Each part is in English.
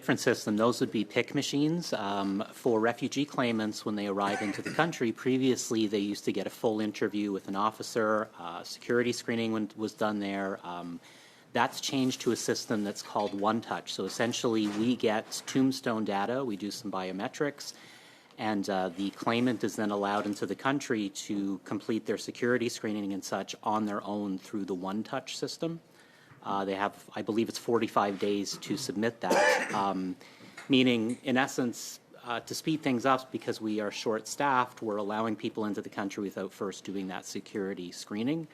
different system. Those would be PIC machines. For refugee claimants, when they arrive into the country, previously they used to get a full interview with an officer. Security screening was done there. That's changed to a system that's called One Touch. So essentially, we get tombstone data, we do some biometrics, and the claimant is then allowed into the country to complete their security screening and such on their own through the One Touch system. They have, I believe it's 45 days to submit that, meaning, in essence, to speed things up, because we are short-staffed, we're allowing people into the country without first doing that security screening.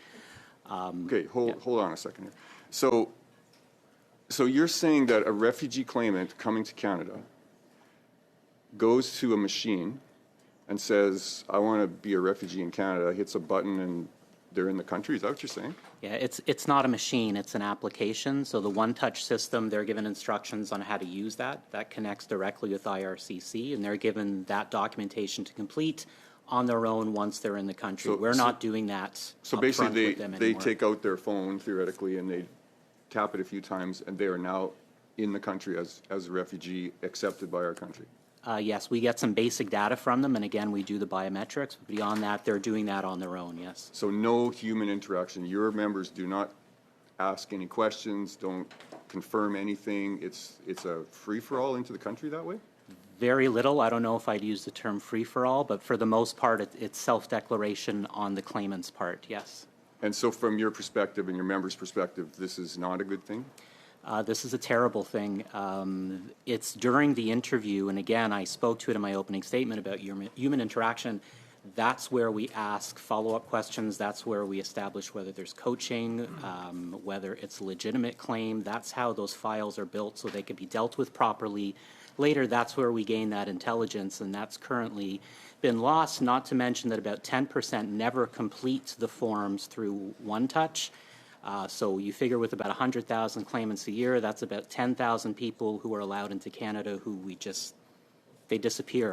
Okay, hold on a second here. So you're saying that a refugee claimant coming to Canada goes to a machine and says, I want to be a refugee in Canada, hits a button, and they're in the country? Is that what you're saying? Yeah, it's not a machine, it's an application. So the One Touch system, they're given instructions on how to use that. That connects directly with IRCC, and they're given that documentation to complete on their own once they're in the country. We're not doing that. So basically, they take out their phone, theoretically, and they tap it a few times, and they are now in the country as a refugee accepted by our country. Yes, we get some basic data from them, and again, we do the biometrics. But beyond that, they're doing that on their own, yes. So no human interaction. Your members do not ask any questions, don't confirm anything. It's a free-for-all into the country that way? Very little. I don't know if I'd use the term free-for-all, but for the most part, it's self-declaration on the claimant's part, yes. And so from your perspective and your members' perspective, this is not a good thing? This is a terrible thing. It's during the interview, and again, I spoke to it in my opening statement about human interaction. That's where we ask follow-up questions. That's where we establish whether there's coaching, whether it's a legitimate claim. That's how those files are built so they can be dealt with properly. Later, that's where we gain that intelligence, and that's currently been lost, not to mention that about 10% never complete the forms through One Touch. So you figure with about 100,000 claimants a year, that's about 10,000 people who are allowed into Canada who they disappear.